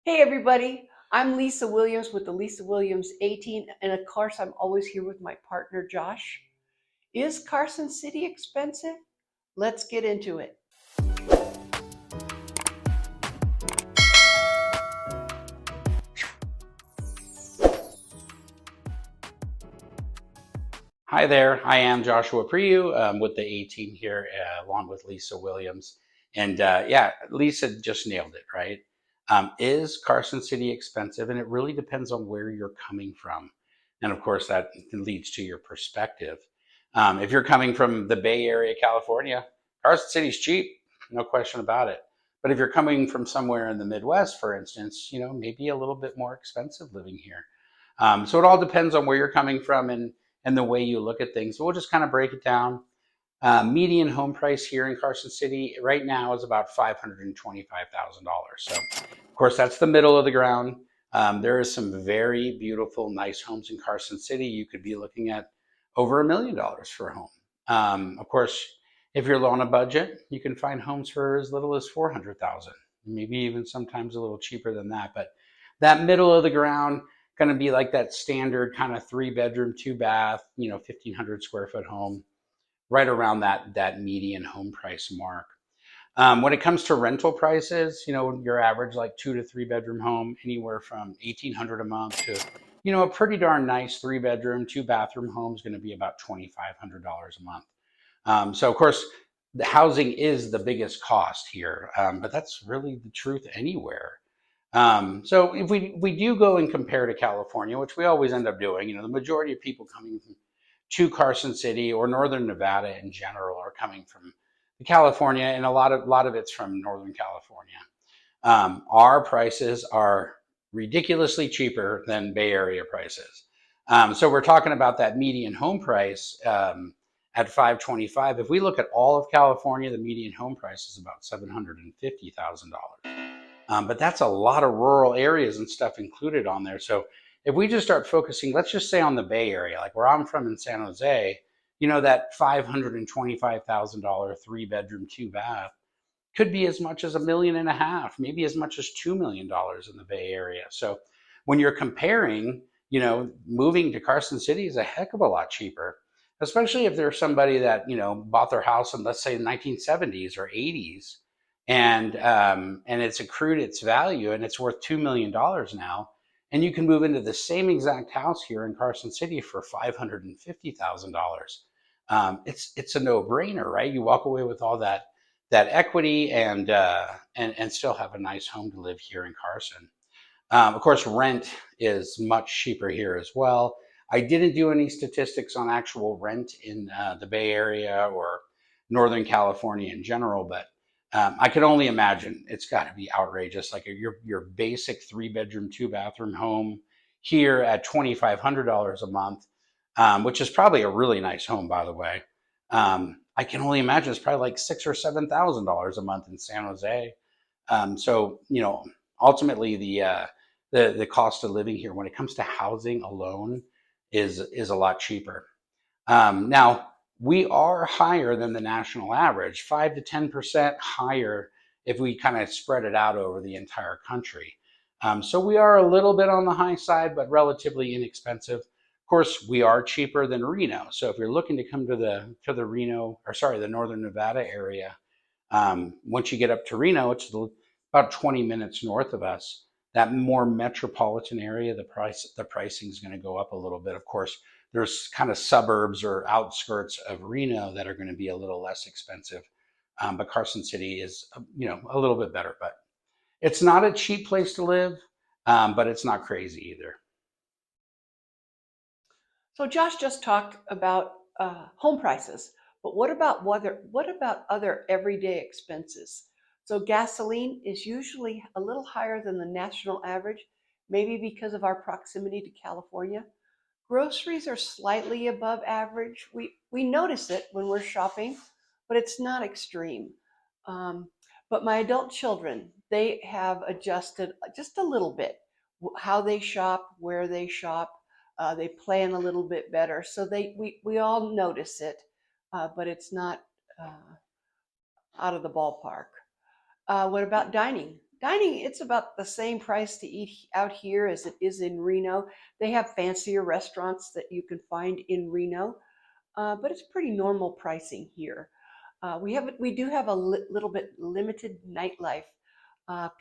Hey everybody, I'm Lisa Williams with the Lisa Williams 18, and of course I'm always here with my partner Josh. Is Carson City expensive? Let's get into it. Hi there, I am Joshua Preu with the A team here, along with Lisa Williams. And yeah, Lisa just nailed it, right? Is Carson City expensive? And it really depends on where you're coming from. And of course, that leads to your perspective. If you're coming from the Bay Area, California, Carson City's cheap, no question about it. But if you're coming from somewhere in the Midwest, for instance, maybe a little bit more expensive living here. So it all depends on where you're coming from and the way you look at things. So we'll just kind of break it down. Median home price here in Carson City right now is about $525,000. So, of course, that's the middle of the ground. There is some very beautiful, nice homes in Carson City. You could be looking at over $1 million for a home. Of course, if you're low on a budget, you can find homes for as little as 400,000, maybe even sometimes a little cheaper than that. But that middle of the ground, going to be like that standard kind of 3 bedroom, 2 bath, 1,500 square foot home, right around that median home price mark. When it comes to rental prices, your average like 2 to 3 bedroom home, anywhere from 1,800 a month to, a pretty darn nice 3 bedroom, 2 bathroom home is going to be about $2,500 a month. So of course, the housing is the biggest cost here, but that's really the truth anywhere. So if we do go and compare to California, which we always end up doing, the majority of people coming to Carson City or Northern Nevada in general are coming from California, and a lot of it's from Northern California. Our prices are ridiculously cheaper than Bay Area prices. So we're talking about that median home price at 525. If we look at all of California, the median home price is about $750,000. But that's a lot of rural areas and stuff included on there. So if we just start focusing, let's just say on the Bay Area, like where I'm from in San Jose, that $525,000 3 bedroom, 2 bath could be as much as $1.5 million, maybe as much as $2 million in the Bay Area. So when you're comparing, moving to Carson City is a heck of a lot cheaper, especially if there's somebody that, bought their house in, let's say, the 1970s or 80s, and it's accrued its value and it's worth $2 million now, and you can move into the same exact house here in Carson City for $550,000. It's a no-brainer, right? You walk away with all that equity and still have a nice home to live here in Carson. Of course, rent is much cheaper here as well. I didn't do any statistics on actual rent in the Bay Area or Northern California in general, but I can only imagine it's got to be outrageous. Like your basic 3 bedroom, 2 bathroom home here at $2,500 a month, which is probably a really nice home, by the way. I can only imagine it's probably like $6,000 or $7,000 a month in San Jose. So ultimately the cost of living here when it comes to housing alone is a lot cheaper. Now, we are higher than the national average, 5 to 10% higher if we kind of spread it out over the entire country. So we are a little bit on the high side, but relatively inexpensive. Of course, we are cheaper than Reno. So if you're looking to come to the Reno, or sorry, the Northern Nevada area, once you get up to Reno, it's about 20 minutes north of us. That more metropolitan area, the pricing is going to go up a little bit. Of course, there's kind of suburbs or outskirts of Reno that are going to be a little less expensive. But Carson City is, a little bit better. But it's not a cheap place to live, but it's not crazy either. So Josh just talked about home prices, but what about other everyday expenses? So gasoline is usually a little higher than the national average, maybe because of our proximity to California. Groceries are slightly above average. We notice it when we're shopping, but it's not extreme. Um, but my adult children, they have adjusted just a little bit how they shop, where they shop. They plan a little bit better, so we all notice it, but it's not uh, out of the ballpark. What about dining? Dining, it's about the same price to eat out here as it is in Reno. They have fancier restaurants that you can find in Reno, but it's pretty normal pricing here. We do have a little bit limited nightlife.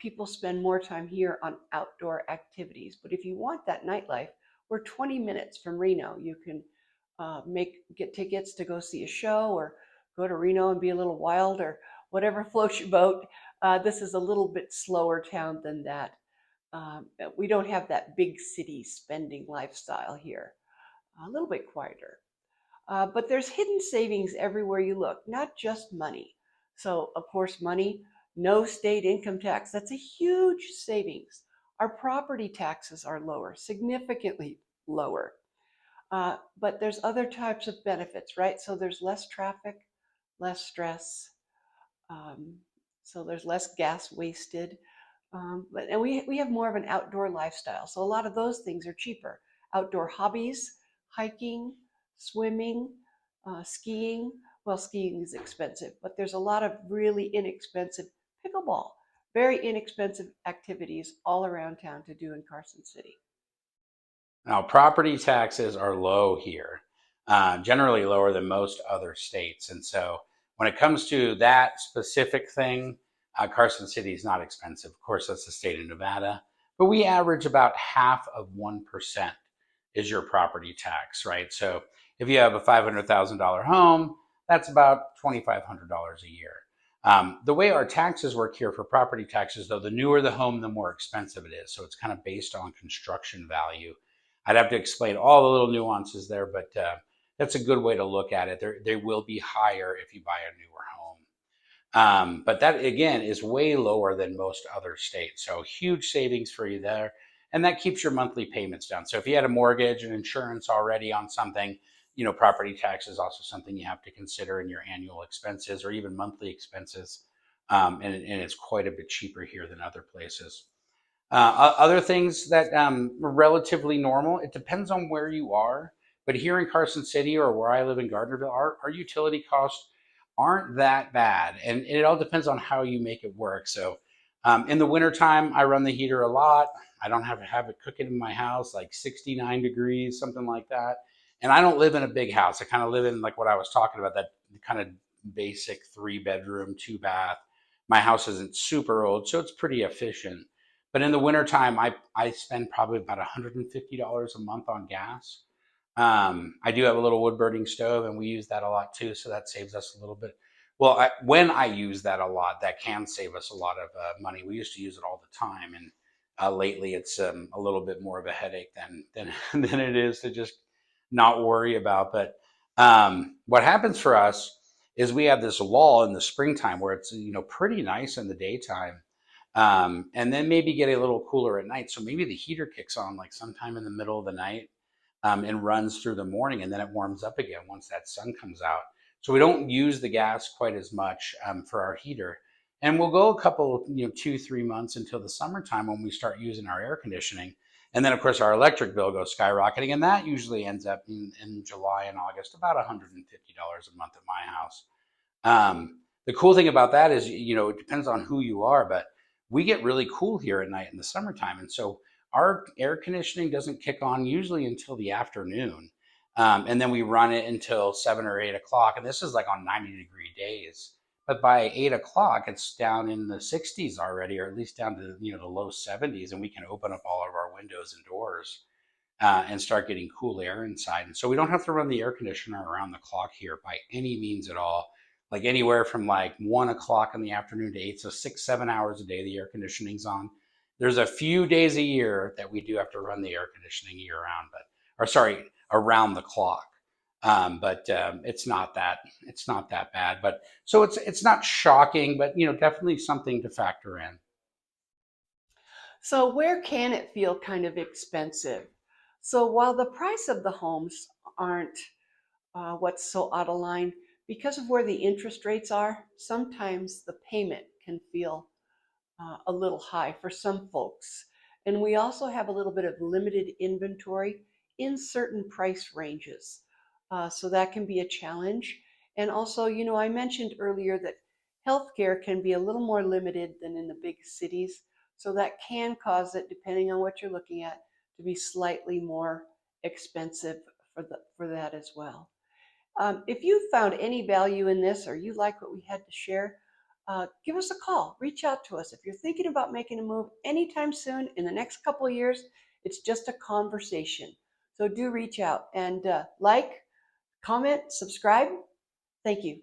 People spend more time here on outdoor activities, but if you want that nightlife, we're 20 minutes from Reno. You can get tickets to go see a show or go to Reno and be a little wild or whatever floats your boat. This is a little bit slower town than that. We don't have that big city spending lifestyle here. A little bit quieter. But there's hidden savings everywhere you look, not just money. So, of course, money, no state income tax. That's a huge savings. Our property taxes are lower, significantly lower. But there's other types of benefits, right? So there's less traffic, less stress. Um, so there's less gas wasted. And we have more of an outdoor lifestyle. So a lot of those things are cheaper. Outdoor hobbies, hiking, swimming, skiing. Well, skiing is expensive, but there's a lot of really inexpensive pickleball, very inexpensive activities all around town to do in Carson City. Now, property taxes are low here, generally lower than most other states. And so when it comes to that specific thing, Carson City is not expensive. Of course, that's the state of Nevada, but we average about half of 1% is your property tax, right? So if you have a $500,000 home, that's about $2,500 a year. The way our taxes work here for property taxes, though, the newer the home, the more expensive it is. So it's kind of based on construction value. I'd have to explain all the little nuances there, but that's a good way to look at it. They will be higher if you buy a newer home. But that, again, is way lower than most other states. So huge savings for you there. And that keeps your monthly payments down. So if you had a mortgage and insurance already on something, property tax is also something you have to consider in your annual expenses or even monthly expenses. And it's quite a bit cheaper here than other places. Other things that are relatively normal, it depends on where you are. But here in Carson City or where I live in Gardnerville, our utility costs aren't that bad. And it all depends on how you make it work. So in the wintertime, I run the heater a lot. I don't have it cooking in my house, like 69 degrees, something like that. And I don't live in a big house. I kind of live in like what I was talking about, that kind of basic 3 bedroom, 2 bath. My house isn't super old, so it's pretty efficient. But in the wintertime, I spend probably about $150 a month on gas. I do have a little wood burning stove, and we use that a lot too, so that saves us a little bit. Well, when I use that a lot, that can save us a lot of money. We used to use it all the time, and lately it's a little bit more of a headache than than it is to just not worry about. But what happens for us is we have this lull in the springtime where it's pretty nice in the daytime, and then maybe get a little cooler at night. So maybe the heater kicks on like sometime in the middle of the night, and runs through the morning, and then it warms up again once that sun comes out. So we don't use the gas quite as much for our heater. And we'll go a couple, 2, 3 months until the summertime when we start using our air conditioning. And then, of course, our electric bill goes skyrocketing, and that usually ends up in July and August, about $150 a month at my house. The cool thing about that is, it depends on who you are, but we get really cool here at night in the summertime. And so our air conditioning doesn't kick on usually until the afternoon. And then we run it until 7 or 8 o'clock. And this is like on 90-degree days. But by 8 o'clock, it's down in the 60s already, or at least down to the low 70s, and we can open up all of our windows and doors and start getting cool air inside. And so we don't have to run the air conditioner around the clock here by any means at all. Like anywhere from like 1 o'clock in the afternoon to 8, so 6, 7 hours a day the air conditioning's on. There's a few days a year that we do have to run the air conditioning year round, around the clock. But it's not that bad. But so it's not shocking, but definitely something to factor in. So where can it feel kind of expensive? So while the price of the homes aren't what's so out of line, because of where the interest rates are, sometimes the payment can feel a little high for some folks. And we also have a little bit of limited inventory in certain price ranges. So that can be a challenge. And also, I mentioned earlier that healthcare can be a little more limited than in the big cities. So that can cause it, depending on what you're looking at, to be slightly more expensive for that as well. If you found any value in this or you like what we had to share, give us a call. Reach out to us. If you're thinking about making a move anytime soon in the next couple of years, it's just a conversation. So do reach out and like, comment, subscribe. Thank you.